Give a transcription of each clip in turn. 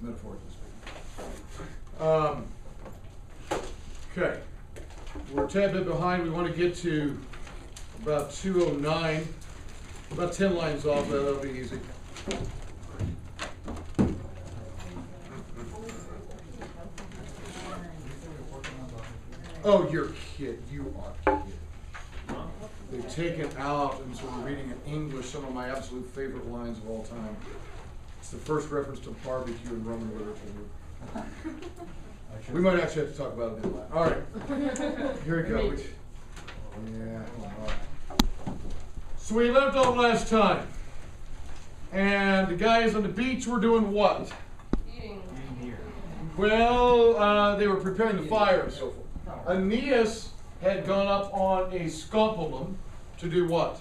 metaphorically speaking. Okay, we're a tad bit behind. We want to get to about 209, about 10 lines off, that'll be easy. Oh, you're kidding. You are kidding. They've taken out, and so we're reading in English, some of my absolute favorite lines of all time. It's the first reference to barbecue in Roman literature. We might actually have to talk about it in Latin. All right, here we go. Yeah, all right. So we left off last time, and the guys on the beach were doing what? Eating. Well, they were preparing the fire and so forth. Aeneas had gone up on a scopulum to do what?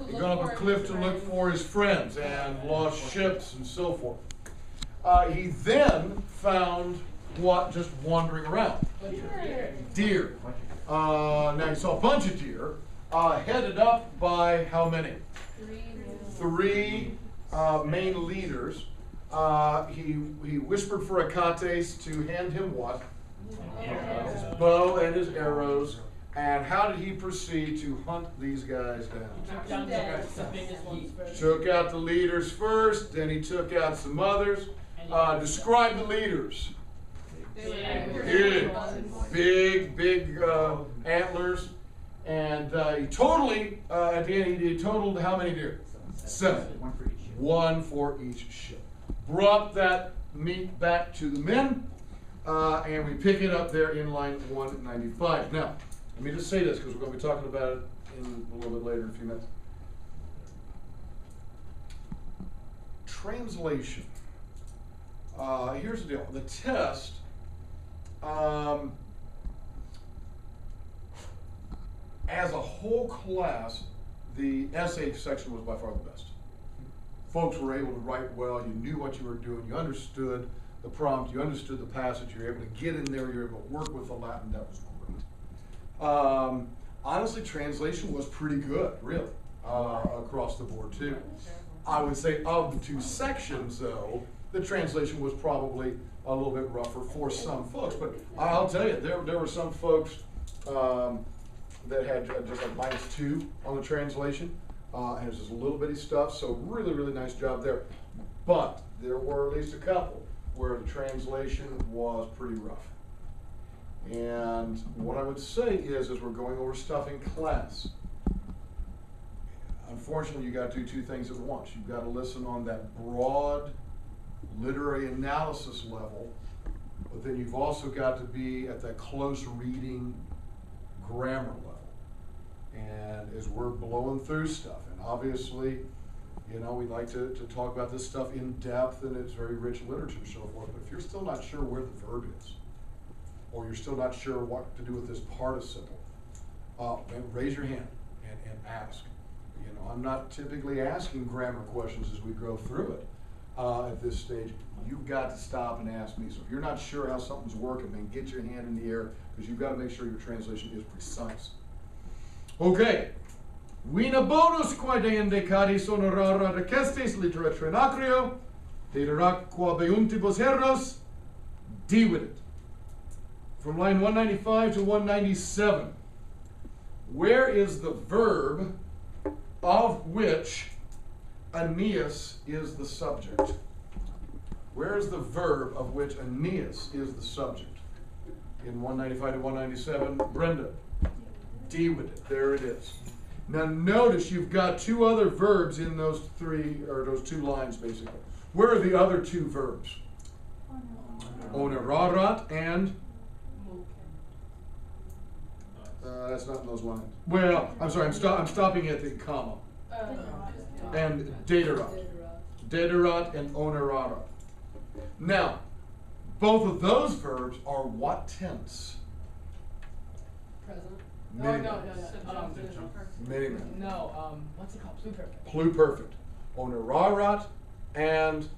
He'd gone up a cliff to look for his friends and lost ships and so forth. He then found what just wandering around? Deer. Now he saw a bunch of deer, headed up by how many? Three main leaders. He whispered for Achates to hand him what? His bow and his arrows. And how did he proceed to hunt these guys down? Took out the leaders first, then he took out some others. Describe the leaders. Big antlers. And he totally, at the end, he totaled how many deer? 7. One for each ship. Brought that meat back to the men, and we pick it up there in line 195. Now, let me just say this, because we're going to be talking about it in a little bit later in a few minutes. Translation. Here's the deal. The test, as a whole class, the essay section was by far the best. Folks were able to write well. You knew what you were doing. You understood the prompt. You understood the passage. You were able to get in there. You were able to work with the Latin. That was great. Honestly, translation was pretty good, really, across the board, too. I would say of the two sections, though, the translation was probably a little bit rougher for some folks. But I'll tell you, there were some folks that had just like -2 on the translation. And it's just a little bitty stuff, so really nice job there. But there were at least a couple where the translation was pretty rough. And what I would say is, as we're going over stuff in class, unfortunately, you got to do two things at once. You've got to listen on that broad literary analysis level, but then you've also got to be at that close reading grammar level. And as we're blowing through stuff, and obviously, you know, we like to talk about this stuff in depth, and it's very rich literature and so forth, but if you're still not sure where the verb is, or you're still not sure what to do with this participle, then raise your hand and ask. You know, I'm not typically asking grammar questions as we go through it at this stage. You've got to stop and ask me. So if you're not sure how something's working, then get your hand in the air, because you've got to make sure your translation is precise. Okay. Vina bonus quae decatis honorara recestis litera trenacrio, dederac qua beuntibus herros, dividit. From line 195 to 197. Where is the verb of which Aeneas is the subject? Where is the verb of which Aeneas is the subject? In 195 to 197, Brenda. Dividit. There it is. Now notice you've got two other verbs in those those two lines basically. Where are the other two verbs? Onerarat and that's not in those lines. Well, I'm sorry, I'm stopping at the comma. And dederat. Dederat and onerarat. Now, both of those verbs are what tense? Present. Miniman. No, what's it called? Pluperfect. Pluperfect. Onerarat and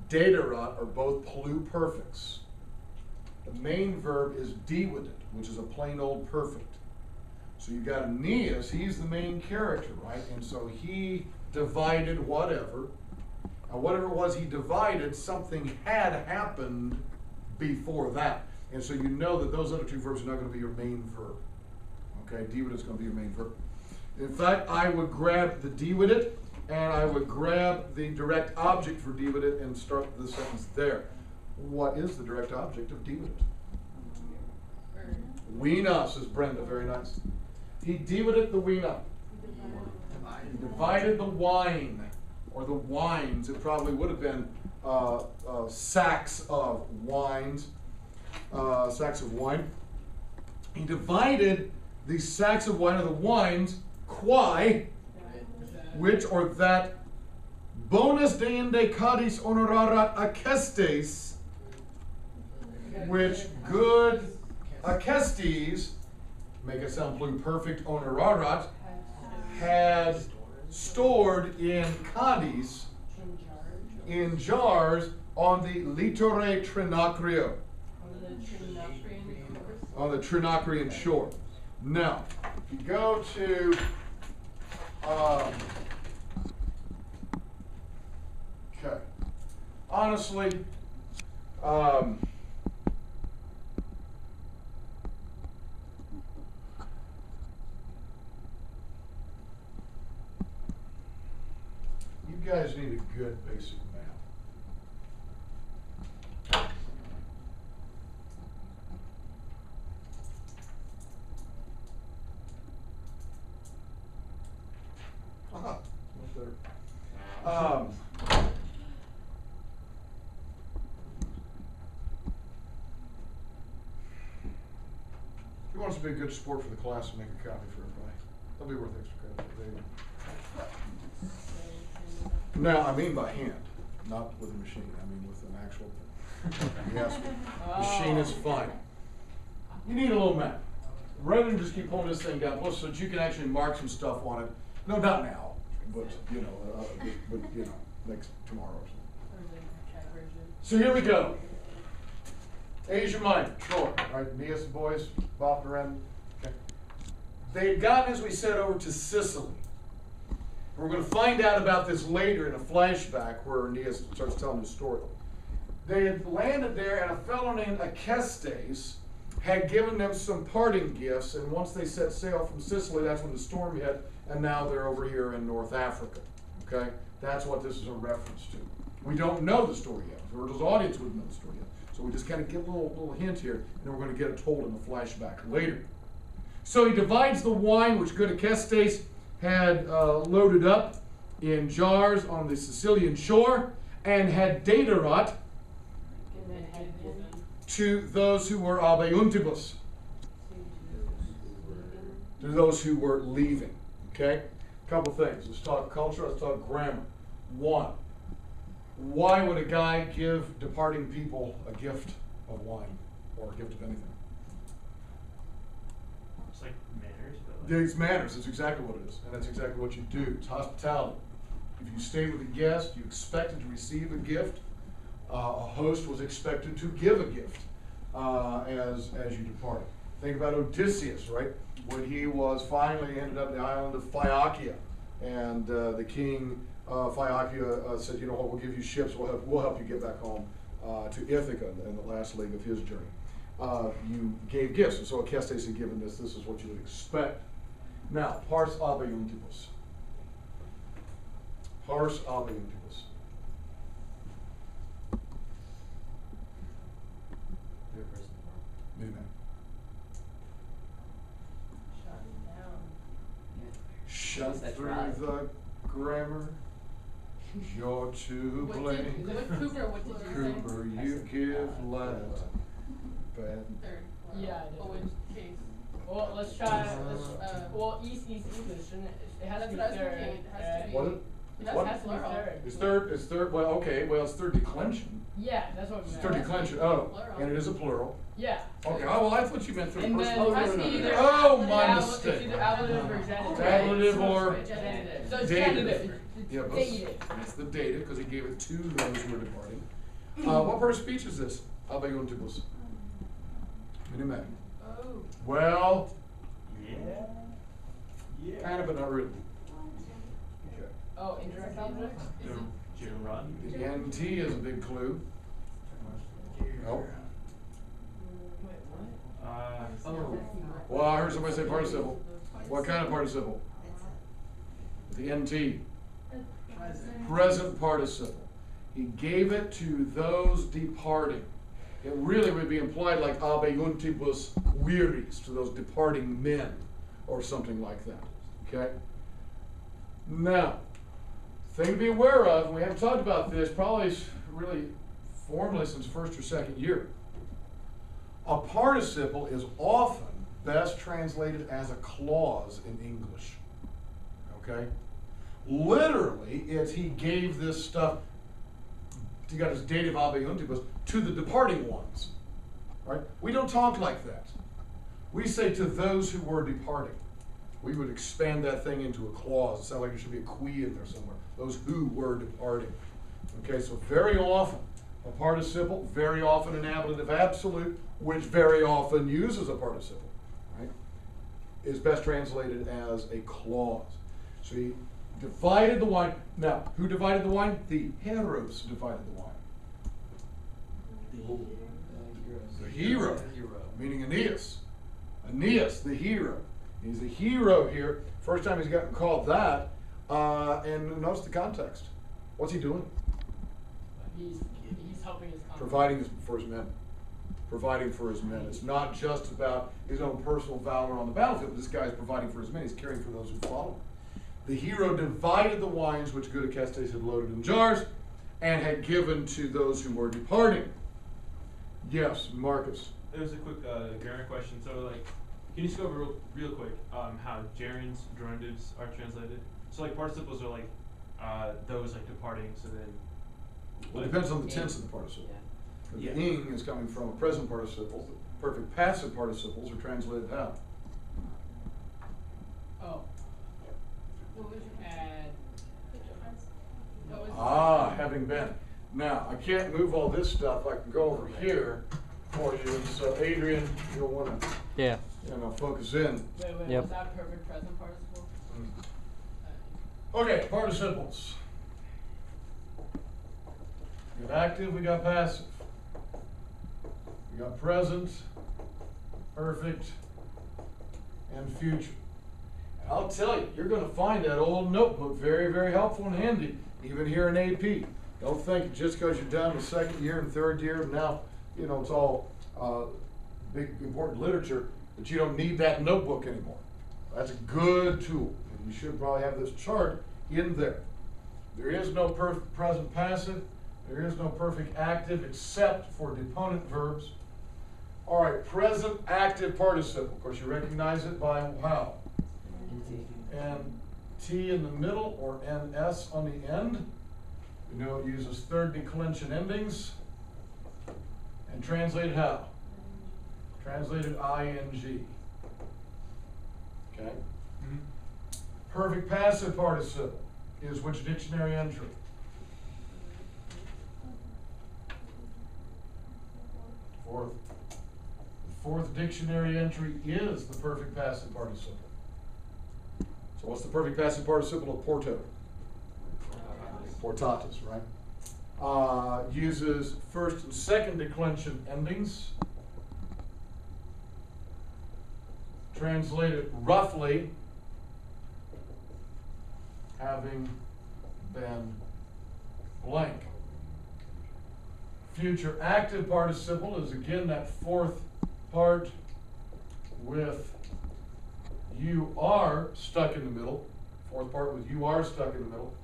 dederat are both pluperfects. The main verb is dividit, which is a plain old perfect. So you got Aeneas, he's the main character, right? And so he divided whatever. And whatever it was he divided, something had happened before that. And so you know that those other two verbs are not going to be your main verb. Okay, divided is going to be your main verb. In fact, I would grab the divided and I would grab the direct object for divided and start the sentence there. What is the direct object of divided? Wina, says Brenda, very nice. He divided the wina. He divided the wine, or the wines. It probably would have been sacks of wines, sacks of wine. He divided the sacks of wine, or the wines, quae, which or that bonus deinde cadis honorarat acestes, which good acestes, make it sound pluperfect, honorarat, had stored in cadis, in jars, on the litore Trinacrio, on the Trinacrian shore. Now, if you go to okay, honestly, you guys need a good basic math. Much better. If you want us to be a good sport for the class and make a copy for everybody, that'll be worth extra credit. There you go. Now, I mean by hand, not with a machine. I mean with an actual yes, machine is fine. You need a little map. Rather than just keep pulling this thing down, plus so that you can actually mark some stuff on it. No, not now, but next tomorrow or something. So here we go. Asia Minor, sure. Right, Aeneas and boys bopping around. Okay. They had gotten, as we said, over to Sicily. We're going to find out about this later in a flashback where Aeneas starts telling his story. They had landed there, and a fellow named Acestes had given them some parting gifts, and once they set sail from Sicily, that's when the storm hit, and now they're over here in North Africa. Okay? That's what this is a reference to. We don't know the story yet. The audience wouldn't know the story yet. So we just kind of get a little hint here, and then we're going to get it told in the flashback later. So he divides the wine, which good Acestes had loaded up in jars on the Sicilian shore, and had daterat to those who were abeuntibus, to those who were leaving. Okay? A couple things. Let's talk culture, let's talk grammar. One, why would a guy give departing people a gift of wine or a gift of anything? It's like manners, but It's manners. That's exactly what it is. And that's exactly what you do. It's hospitality. If you stay with a guest, you expected to receive a gift. A host was expected to give a gift as you departed. Think about Odysseus, right? When he was finally ended up in the island of Phaeacia, and the king Phaeacia said, you know what, we'll give you ships, we'll help you get back home to Ithaca in the last leg of his journey. You gave gifts, and so Acestes had given this is what you would expect. Now, pars abeuntibus. Pars abeuntibus. Amen. Shut through the grammar. You're to blame. Cooper, what did you say? Cooper, you give Latin. Bad. Third. Yeah, I did. Oh, which case? Well, let's try. Well, East English, shouldn't it? It has to be That's what I was third. thinking. It has to be. What? It has to be third. It's third, well, okay, well, it's third declension. Yeah, that's what we It's meant. third declension, oh, Plural. and it is a plural. Yeah. Okay, oh, well, I thought you meant third And person. then Oh, it has no, to no, be no, either no. Oh, my it's mistake. either ablative or genitive. Ablative or Genitive. So it's dative. genitive. Yeah, but Dative. it's the dative, because he gave it to those who were departing. What part of speech is this? Abeuntibus. Minimac. Oh. Well, yeah. kind of, but not really. Okay. Oh, indirect object? Is it? Gerund. The NT is a big clue. Nope. Wait, what? Oh. Well, I heard somebody say participle. What kind of participle? The NT. Present participle. He gave it to those departing. It really would be implied like abeuntibus viris, to those departing men, or something like that. Okay? Now, thing to be aware of, and we haven't talked about this probably really formally since first or second year. A participle is often best translated as a clause in English. Okay? Literally, it's he gave this stuff, he got his dative abeuntibus to the departing ones. Right? We don't talk like that. We say to those who were departing. We would expand that thing into a clause. It sounds like there should be a qui in there somewhere. Those who were departing. Okay, so very often, a participle, very often an ablative absolute, which very often uses a participle, right, is best translated as a clause. So he divided the wine. Now, who divided the wine? The heros divided the wine. The hero, meaning Aeneas. Aeneas, the hero. He's a hero here. First time he's gotten called that. And notice the context. What's he doing? He's helping his comrades. Providing for his men. Providing for his men. It's not just about his own personal valor on the battlefield. This guy is providing for his men. He's caring for those who follow him. The hero divided the wines which good Acestes had loaded in jars and had given to those who were departing. Yes, Marcus. There's a quick grammar question. So, like, can you just go over real quick how gerunds, gerundives are translated? So, like, participles are like those like departing. So then. Well, it depends on the tense of the participle. Yeah. The ing is coming from a present participle. The perfect passive participles are translated how? Oh. Add. Having been. Now, I can't move all this stuff. I can go over here for you. And so, Adrian, you'll want to focus in. Wait, Yep. was that perfect present participle? Okay, participles. We got active, we got passive. We got present, perfect, and future. And I'll tell you, you're going to find that old notebook very, very helpful and handy, even here in AP. Don't think just because you're done with second year and third year, now, it's all big, important literature, that you don't need that notebook anymore. That's a good tool. And you should probably have this chart in there. There is no present passive. There is no perfect active except for deponent verbs. All right, present active participle. Of course, you recognize it by how? And T in the middle or NS on the end. You know it uses third declension endings. And translated how? Translated ing. Okay? Mm-hmm. Perfect passive participle is which dictionary entry? Fourth. The fourth dictionary entry is the perfect passive participle. So what's the perfect passive participle of porto? Portatus, right? Uses first and second declension endings. Translated roughly, having been blank. Future active participle is again that fourth part with you are stuck in the middle. Fourth part with you are stuck in the middle.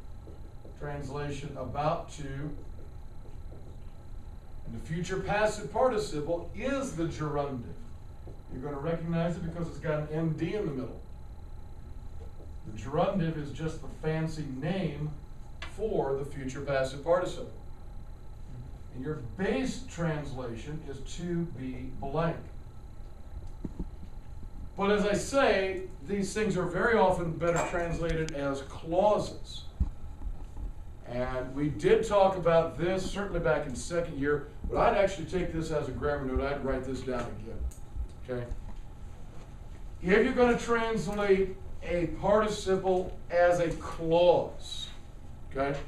Translation about to. And the future passive participle is the gerundive. You're going to recognize it because it's got an MD in the middle. The gerundive is just the fancy name for the future passive participle. And your base translation is to be blank. But as I say, these things are very often better translated as clauses. And we did talk about this, certainly back in second year, but I'd actually take this as a grammar note. I'd write this down again. Okay? If you're going to translate a participle as a clause, okay,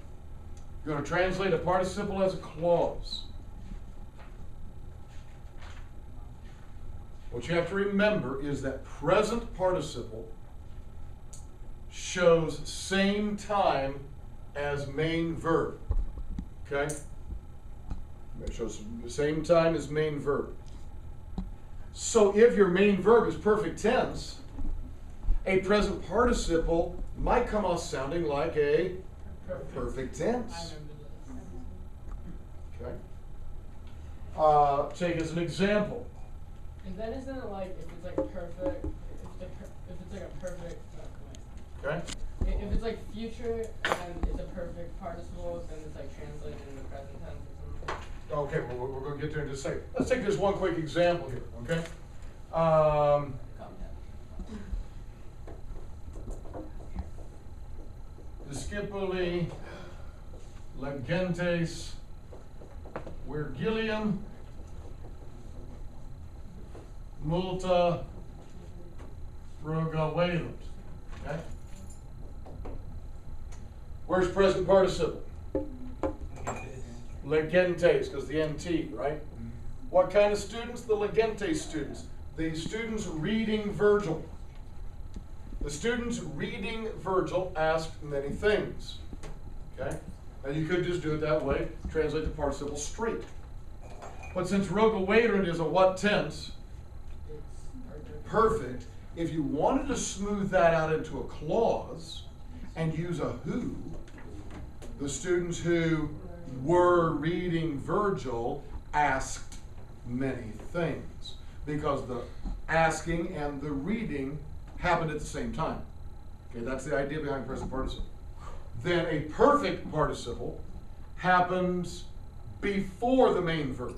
You're going to translate a participle as a clause. What you have to remember is that present participle shows same time as main verb. Okay? It shows the same time as main verb. So if your main verb is perfect tense, a present participle might come off sounding like a perfect tense. I remember this. Okay? Take as an example. And then isn't it like if it's like perfect, if it's like a perfect, Okay? if it's like future and it's a perfect participle, then it's like translated into present tense or something. Okay, well, we're going to get there in just a second. Let's take this one quick example here, okay? Discipuli legentes Virgilium multa rogaverunt. Okay? Where's present participle? Legentes, because the NT, right? What kind of students? The legentes students. The students reading Virgil. The students reading Virgil asked many things. Okay? Now you could just do it that way, translate the participle straight. But since rogaverunt is a what tense? Perfect. If you wanted to smooth that out into a clause and use a who, the students who were reading Virgil asked many things, because the asking and the reading happened at the same time. Okay, that's the idea behind present participle. Then a perfect participle happens before the main verb.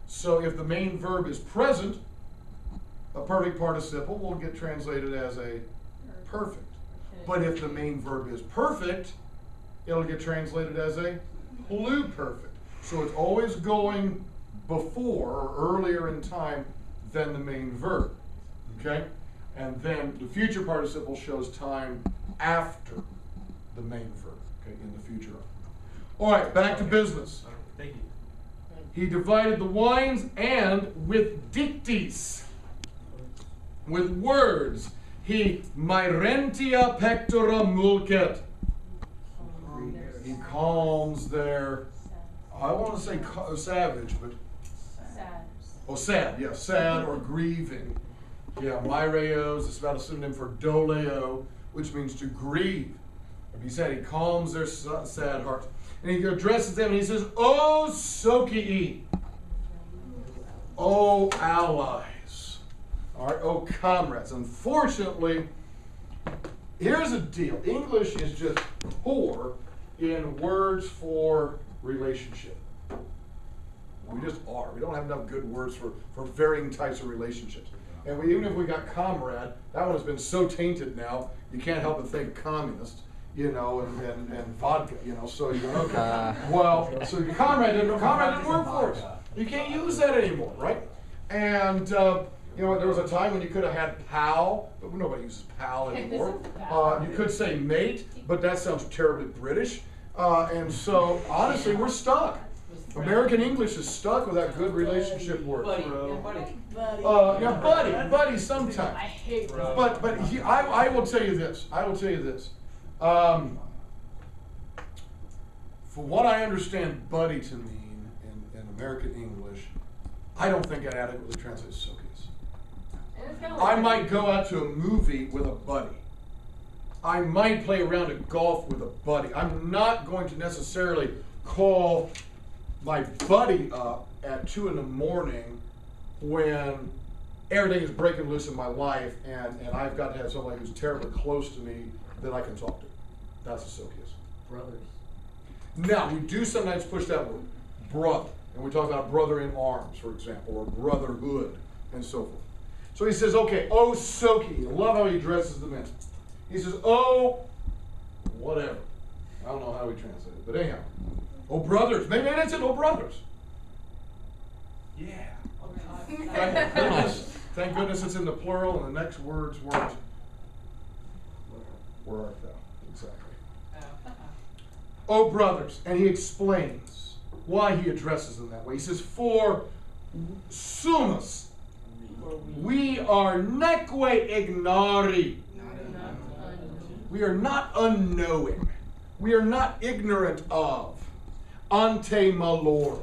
So if the main verb is present, a perfect participle will get translated as a perfect. But if the main verb is perfect, it'll get translated as a pluperfect. So it's always going before or earlier in time than the main verb. Okay? And then the future participle shows time after the main verb, okay, in the future. All right, back to business. Thank you. He divided the wines and with dictis, with words, he myrentia pectora mulcet. He calms their, I want to say savage, but sad, yeah, sad or grieving. Yeah, myreos is about a synonym for doleo, which means to grieve. He said he calms their sad hearts. And he addresses them and he says, O Socii, O allies, all right, O comrades. Unfortunately, here's the deal. English is just poor in words for relationship. We just are. We don't have enough good words for varying types of relationships. And even if we got comrade, that one has been so tainted now, you can't help but think communist, you know, and vodka, you know, so you go, okay. Well, so the comrade didn't work for us. You can't use that anymore, right? And, you know, there was a time when you could have had pal, but nobody uses pal anymore. You could say mate, but that sounds terribly British. And so, honestly, we're stuck. American English is stuck with that good relationship word. Buddy. Buddy sometimes. I hate Bro. But I will tell you this. For what I understand buddy to mean in American English, I don't think it adequately translates Socius. I might go out to a movie with a buddy. I might play around at golf with a buddy. I'm not going to necessarily call my buddy up at 2 in the morning when everything is breaking loose in my life and I've got to have somebody who's terribly close to me that I can talk to. That's a Socius. Brothers. Now, we do sometimes push that word, brother. And we talk about brother in arms, for example, or brotherhood, and so forth. So he says, okay, oh, Soki. I love how he addresses the men. He says, oh, whatever. I don't know how we translate it, but anyhow. Oh, brothers. Maybe that's it, oh, brothers. Yeah. Thank goodness it's in the plural, and the next words weren't. Where art thou? Exactly. Oh, brothers, and he explains why he addresses them that way. He says, for sumus, we are neque ignari. We are not unknowing. We are not ignorant of. Ante malorum.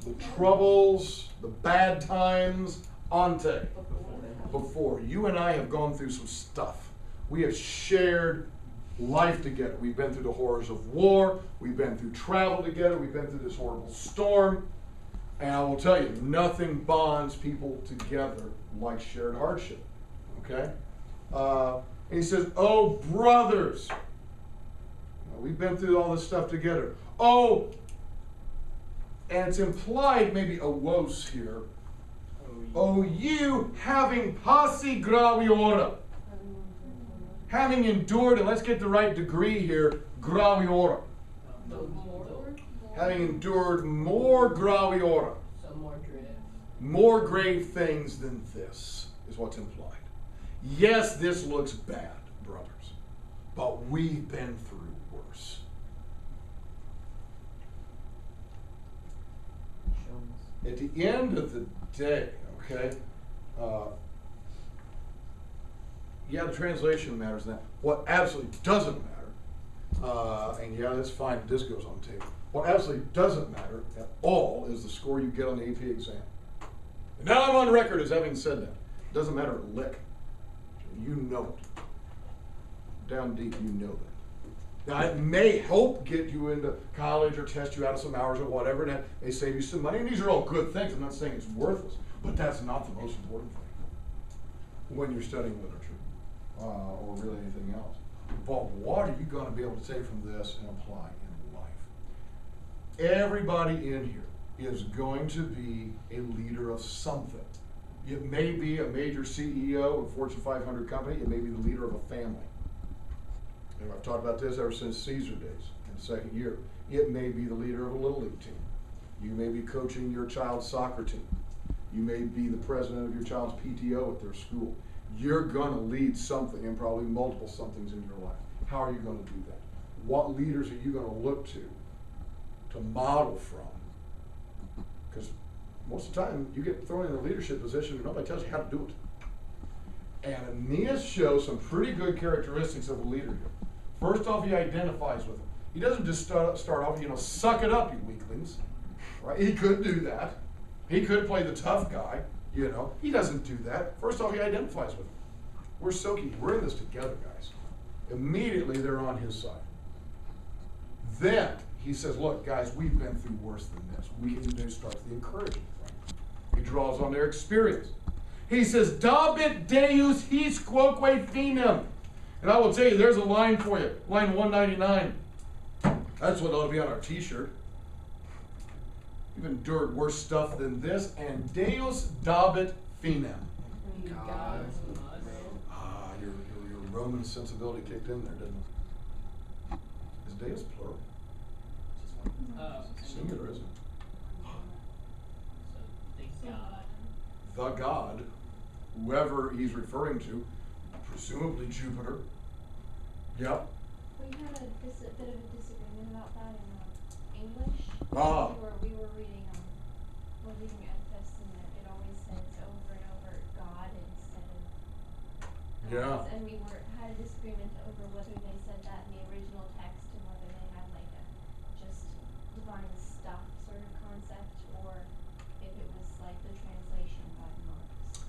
The troubles, the bad times, ante. Before. You and I have gone through some stuff. We have shared life together. We've been through the horrors of war. We've been through travel together. We've been through this horrible storm. And I will tell you, nothing bonds people together like shared hardship. Okay? And he says, oh, brothers. We've been through all this stuff together. Oh, and it's implied maybe a woes here. Oh, you having passi graviora. Having endured, and let's get the right degree here, graviora. Having endured more graviora. More grave things than this is what's implied. Yes, this looks bad, brothers, but we've been through worse. At the end of the day, okay, yeah, the translation matters now. What absolutely doesn't matter, and yeah, that's fine if this goes on the table. What absolutely doesn't matter at all is the score you get on the AP exam. And now I'm on record as having said that. It doesn't matter a lick. You know it. Down deep, you know that. Now, it may help get you into college or test you out of some hours or whatever, and that may save you some money. And these are all good things. I'm not saying it's worthless, but that's not the most important thing when you're studying literature or really anything else. But what are you going to be able to take from this and apply in life? Everybody in here is going to be a leader of something. It may be a major CEO of a Fortune 500 company. It may be the leader of a family. And I've talked about this ever since Caesar days in the second year. It may be the leader of a little league team. You may be coaching your child's soccer team. You may be the president of your child's PTO at their school. You're going to lead something, and probably multiple somethings in your life. How are you going to do that? What leaders are you going to look to model from? Because most of the time, you get thrown in a leadership position and nobody tells you how to do it. And Aeneas shows some pretty good characteristics of a leader here. First off, he identifies with them. He doesn't just start off, suck it up, you weaklings. Right? He could do that. He could play the tough guy, He doesn't do that. First off, he identifies with them. We're soaking. We're in this together, guys. Immediately, they're on his side. Then, he says, look, guys, we've been through worse than this. Then starts the encouragement. He draws on their experience. He says, Dabit Deus his quoque finem. And I will tell you, there's a line for you. Line 199. That's what ought to be on our t-shirt. You've endured worse stuff than this. And Deus Dabit finem. God. Your Roman sensibility kicked in there, didn't it? Is Deus plural? Singular, isn't it? The God, whoever he's referring to, presumably Jupiter. Yep. We had a bit of a disagreement about that in English. Ah. We were reading Edifice, and it always says over and over God instead of God. Yeah. And we had a disagreement over whether they said that in the original text and whether they had like a just divine stuff sort of concept, or if it was like the translation by monks.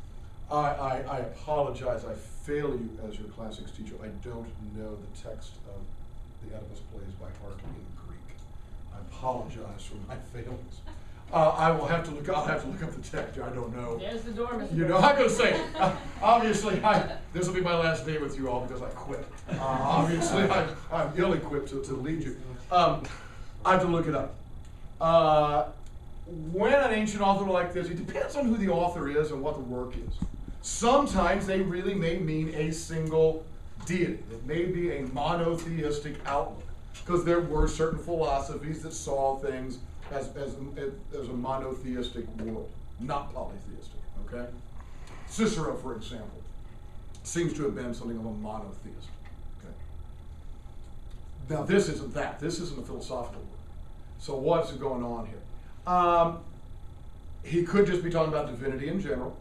I apologize. I fail you as your classics teacher. I don't know the text of the Oedipus plays by heart in Greek. I apologize for my failings. I'll have to look up the text. I don't know. There's the door, Mr. I'm going to say, obviously, this will be my last day with you all because I quit. Obviously, I'm ill-equipped to lead you. I have to look it up. When an ancient author like this, it depends on who the author is and what the work is. Sometimes they really may mean a single deity. It may be a monotheistic outlook, because there were certain philosophies that saw things as a monotheistic world, not polytheistic, okay? Cicero, for example, seems to have been something of a monotheist, okay? Now, this isn't that. This isn't a philosophical word. So what's going on here? He could just be talking about divinity in general.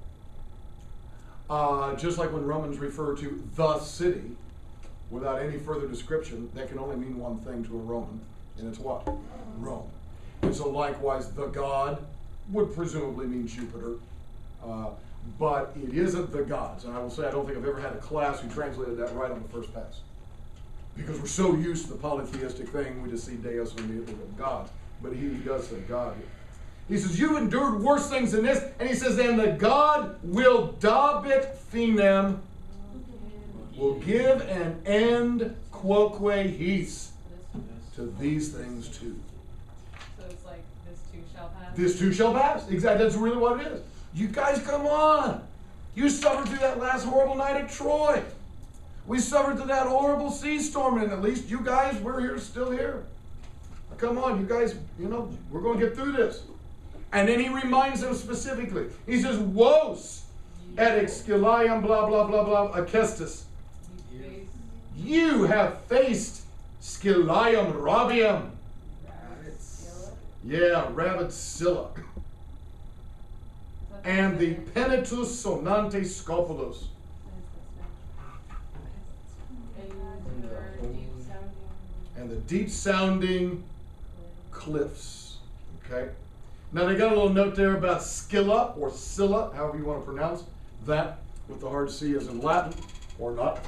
Just like when Romans refer to the city, without any further description, that can only mean one thing to a Roman, and it's what? Rome. And so likewise, the god would presumably mean Jupiter, but it isn't the gods. And I will say, I don't think I've ever had a class who translated that right on the first pass. Because we're so used to the polytheistic thing, we just see Deus and immediately with God. But he does say God here. He says, you've endured worse things than this. And he says, and the God will dabit finem, will give an end quoque his to these things too. So it's like, this too shall pass? This too shall pass. Exactly, that's really what it is. You guys, come on. You suffered through that last horrible night at Troy. We suffered through that horrible sea storm, and at least you guys, we're here, still here. Come on, you guys, we're going to get through this. And then he reminds them specifically. He says, woes et exilium blah, blah, blah, blah, Acestus. You have faced Scilium Rabium. Yeah, Rabid Scylla. And the Penitus Sonante Scopulos. And the deep sounding cliffs. Okay? Now they got a little note there about Scylla or Scylla, however you want to pronounce that, with the hard C as in Latin, or not.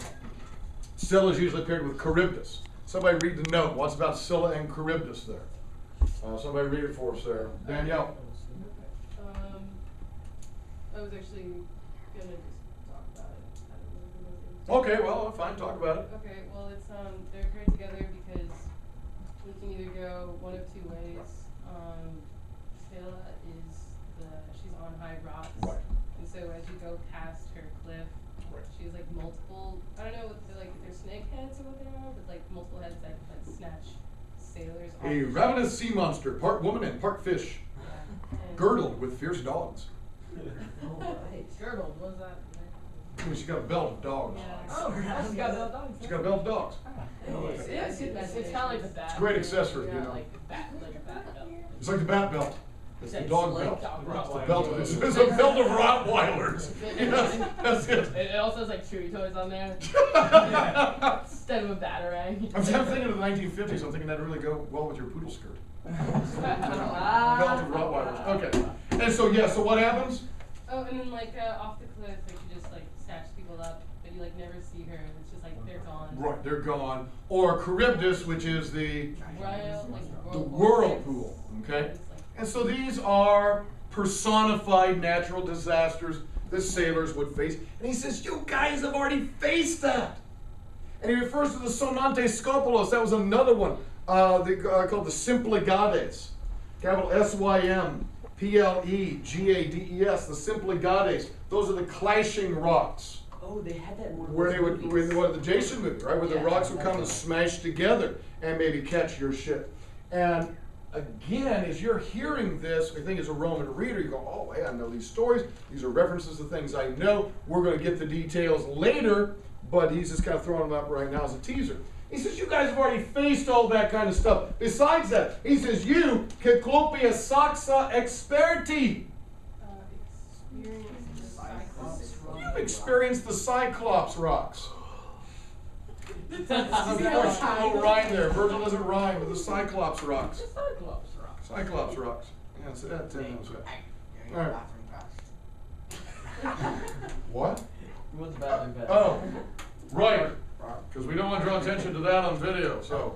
Scylla is usually paired with Charybdis. Somebody read the note. What's about Scylla and Charybdis there? Somebody read it for us there. Danielle. I was actually gonna just talk about it. I don't really know. Okay, well, fine, talk about it. Okay, well, it's they're paired together because we can either go one of two ways. Scylla is she's on high rocks, Right. and so as you go past her cliff, Right. she has like multiple. I don't know what they're like. If they're snake heads or what they are, but like multiple heads that snatch sailors off. A the ravenous ship. sea monster, part woman and part fish, Yeah, and- girdled with fierce dogs. Girdled, what was that? She's got a belt of dogs. Yeah. Oh, she's got belt dogs. She's got a belt of dogs. It's kind of like the bat. It's a great accessory, Yeah, you know. like the bat, like a bat belt. It's like the bat belt. It's the dog belt. Dog It's the belt of it's a belt of Rottweilers. Yes, that's it. It also has like Chewy toys on there. Instead of a batarang. I'm thinking of the 1950s. I'm thinking that'd really go well with your poodle skirt. Ah. Belt of Rottweilers. Okay. And so, yeah, so what happens? Oh, and then like off the cliff, like she just like snatches people up, but you like never see her. It's just like they're gone. Right, they're gone. Or Charybdis, which is the The whirlpool. Okay? And so these are personified natural disasters that sailors would face. And he says, you guys have already faced that. And he refers to the Sonante Scopulos. That was another one called the Symplegades. Capital Symplegades, the Symplegades. Those are the clashing rocks. Oh, they had that in one of Where those they would, movies. where the Jason movie, right? Where the Yeah. rocks would come and smash together and maybe catch your ship. And again, as you're hearing this, I think as a Roman reader, you go, oh, hey, I know these stories. These are references to things I know. We're going to get the details later, but he's just kind of throwing them up right now as a teaser. He says, you guys have already faced all that kind of stuff. Besides that, he says, you, Cyclopia Saxa Experti. You've experienced the Cyclops rocks. Unfortunately, no rhyme there. Virgil doesn't rhyme with the Cyclops rocks. Cyclops rock. Cyclops rocks. Yeah, so that knows that. All right. What? What's the bathroom pass? Oh, right. Because we don't want to draw attention to that on video, so.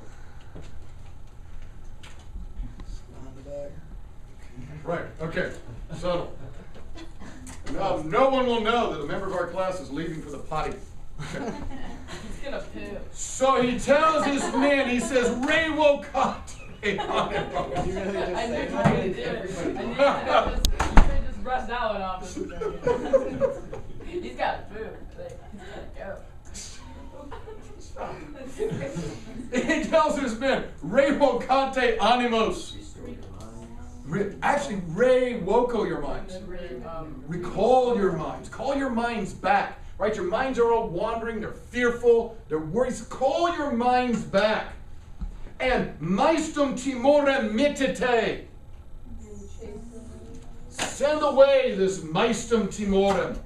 Right, okay, subtle. No one will know that a member of our class is leaving for the potty. Okay. He's gonna poo. So he tells this man, he says, Ray Wocott. You really just I knew say you were that? gonna do it. I knew you just brushed that one off. He's got to poo. Like, he's gotta go. He tells this man, Ray Wocante animos. Actually, Ray Woco your minds. Recall your minds. Call your minds back. Right? Your minds are all wandering. They're fearful. They're worried. Call your minds back. and maestum timorem mittite. Send away this maestum timorem.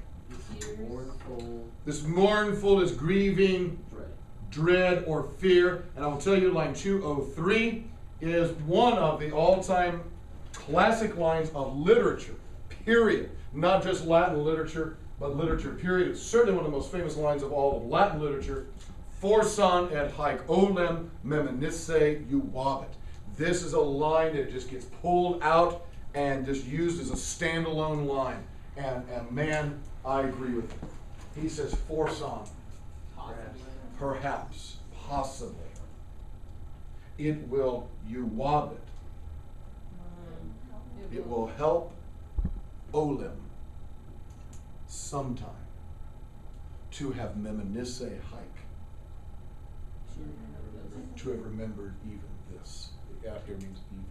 Mournful This mournful, this grieving, dread, or fear. And I will tell you, line 203 is one of the all-time classic lines of literature, period. Not just Latin literature, but literature, period. It's certainly one of the most famous lines of all of Latin literature. Forsan et haec olem meminisse juvabit. This is a line that just gets pulled out and just used as a standalone line. And man, I agree with him. He says forsan, perhaps, possibly. It will juvabit. It will help Olim sometime to have meminisse haec. To have remembered even this. The after means even.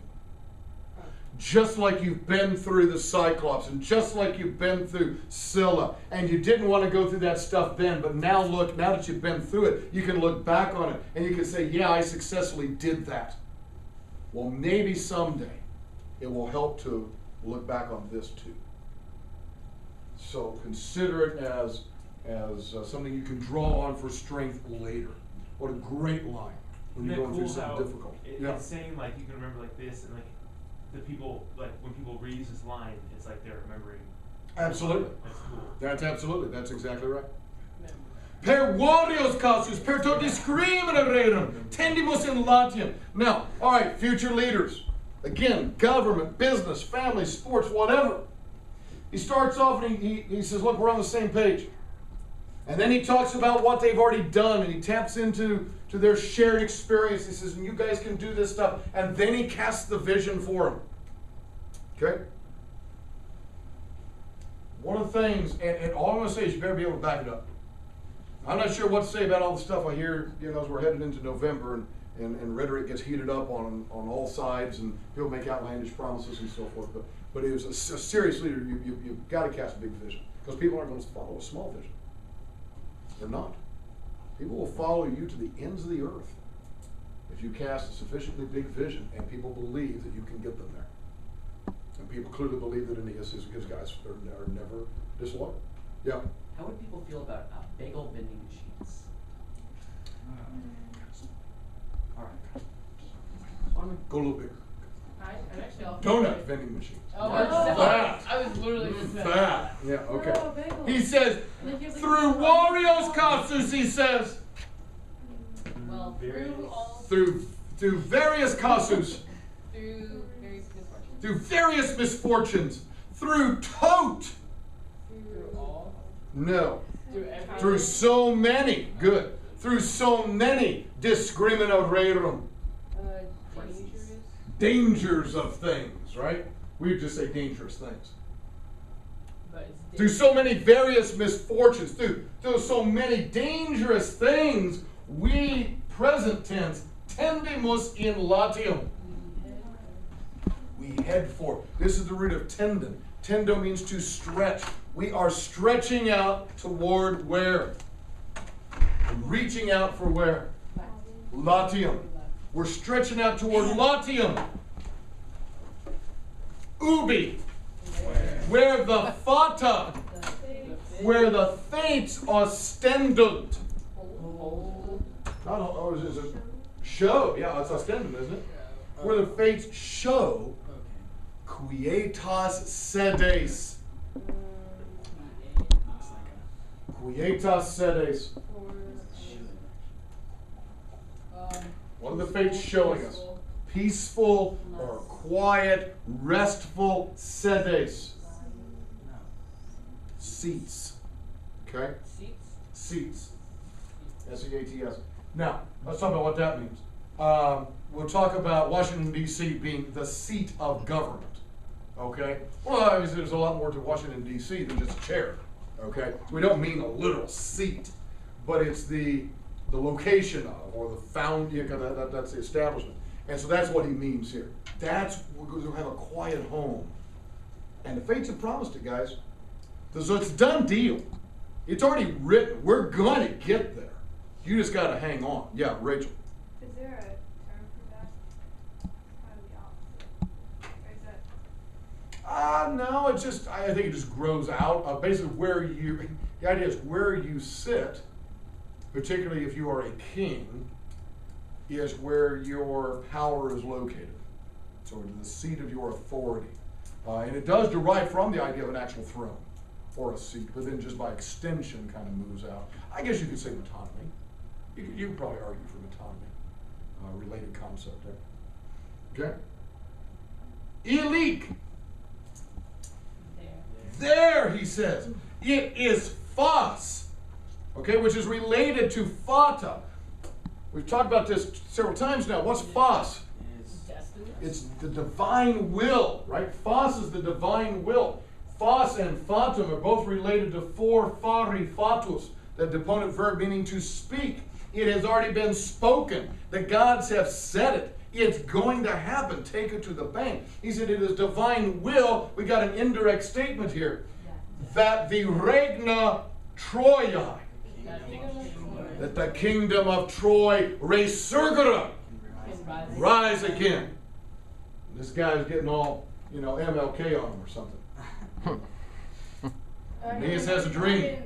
Just like you've been through the Cyclops, and just like you've been through Scylla, and you didn't want to go through that stuff then, but now look, now that you've been through it, you can look back on it, and you can say, yeah, I successfully did that. Well, maybe someday it will help to look back on this too. So consider it as something you can draw on for strength later. What a great line when you're Isn't going that through cool something how difficult. It's saying like you can remember like this, and like the people, like when people read this line, it's like they're remembering. Absolutely. That's cool. That's absolutely, that's exactly right. Per varios casus, per to discrimina rerum, tendimus in Latium. Now, all right, future leaders. Again, government, business, family, sports, whatever. He starts off and he says, look, we're on the same page. And then he talks about what they've already done, and he taps into their shared experience. He says, and you guys can do this stuff. And then he casts the vision for them. Okay? One of the things, and all I'm going to say is you better be able to back it up. I'm not sure what to say about all the stuff I hear, as we're headed into November, and rhetoric gets heated up on all sides, and people make outlandish promises and so forth. But it was a serious leader. You've got to cast a big vision, because people aren't going to follow a small vision. They're not. People will follow you to the ends of the earth if you cast a sufficiently big vision and people believe that you can get them there. And people clearly believe that Aeneas, his guys are never disloyal. Yeah. How would people feel about bagel vending machines? All right. Go a little bigger. I'm actually all Donut vending machines. Oh, That. I was literally just saying That. Yeah, okay. Oh, bagels. He says, through varios casus, he says, Well, through all, through various casus, through various misfortunes. through various misfortunes, through tote. Through all. No. Through everything. Through so many, good. Through so many discrimina rerum. Dangerous. Dangers of things, right? We would just say dangerous things. But it's Through so many various misfortunes, through so many dangerous things, we, present tense, tendimus in Latium. We head for. This is the root of tendon. Tendo means to stretch. We are stretching out toward where? Reaching out for where? Latium. We're stretching out toward Latium. Ubi. Where the fata, where the fates ostendunt. Is it show? Yeah, it's ostendant, isn't it? Where the fates show, quietas sedes. Quietas sedes. What are the fates showing us? Peaceful or quiet, restful sedes. Seats. Okay? Seats. S-E-A-T-S. Now, let's talk about what that means. We'll talk about Washington, D.C. being the seat of government. Okay? Well, obviously, there's a lot more to Washington, D.C. than just a chair. Okay? We don't mean a literal seat, but it's the location of, or the that's the establishment. And so that's what he means here. We're going to have a quiet home. And the fates have promised it, guys. So it's a done deal. It's already written. We're going to get there. You just got to hang on. Yeah, Rachel. Is there a term for No, it's just, I think it just grows out of basically the idea is where you sit, particularly if you are a king, is where your power is located. So it is the seat of your authority. And it does derive from the idea of an actual throne or a seat, but then just by extension kind of moves out. I guess you could say metonymy. You could probably argue for metonymy, related concept there. Okay. Elik. There, he says, it is phos, okay, which is related to phata. We've talked about this several times now. What's phos? It's the divine will, right? Phos is the divine will. Phos and phatum are both related to for phari phatus, the deponent verb meaning to speak. It has already been spoken. The gods have said it. It's going to happen. Take it to the bank. He said it is divine will. We got an indirect statement here. That the regna Troia, that the kingdom of Troy, resurgera, rise again. This guy's getting all, MLK on him or something. Aeneas has a dream.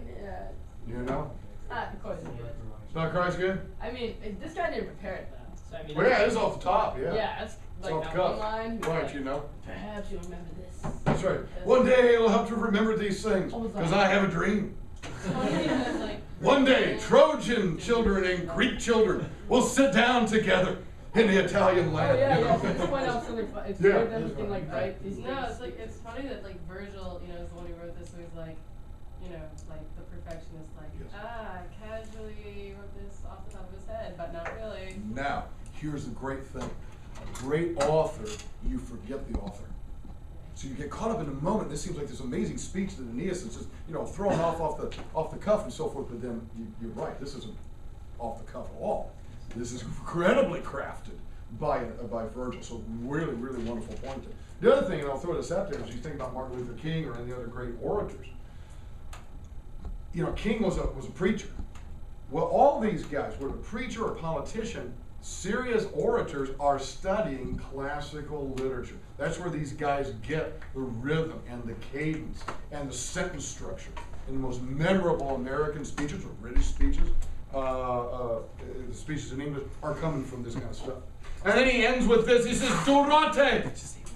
Of course it is. It's not Christ good? I mean, this guy didn't prepare it though. So I mean, Well, yeah, it's off the top, yeah. Yeah, it's It's like off that the cuff. one line. he's Right, like, Perhaps you'll remember this. That's right. One day you'll have to remember these things, because I have a dream. One day, Trojan children and Greek children will sit down together in the Italian Oh land. yeah, you yeah. know? It's point out something. It's Yeah. weird that he can like write these things. No, it's funny that like Virgil, is the one who wrote this, so he's like, like the perfectionist, like, Yes. I casually wrote this off the top of his head, but not really. Now, here's the great thing. A great author, you forget the author. So you get caught up in the moment. This seems like this amazing speech that Aeneas is just, thrown off the cuff and so forth. But then you're right. This isn't off the cuff at all. This is incredibly crafted by Virgil. So really, really wonderful point there. The other thing, and I'll throw this out there, as you think about Martin Luther King or any other great orators. King was a preacher. Well, all these guys, whether a preacher or a politician, serious orators are studying classical literature. That's where these guys get the rhythm and the cadence and the sentence structure. And the most memorable American speeches or British speeches, the speeches in English, are coming from this kind of stuff. And then he ends with this. He says, Durate.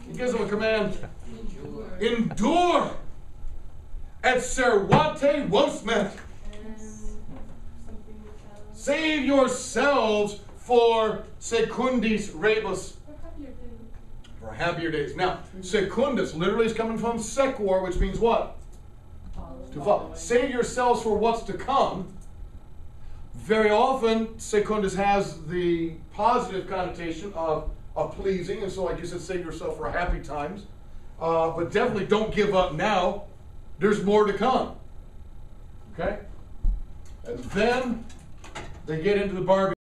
He gives them a command. Endure. Et servate vosmet. Save yourselves for secundis rebus. For happier days. Now, secundus literally is coming from sequor, which means what? To follow. Save yourselves for what's to come. Very often, secundus has the positive connotation of pleasing, and so like you said, save yourself for happy times. But definitely don't give up now. There's more to come. Okay? And then they get into the barbecue.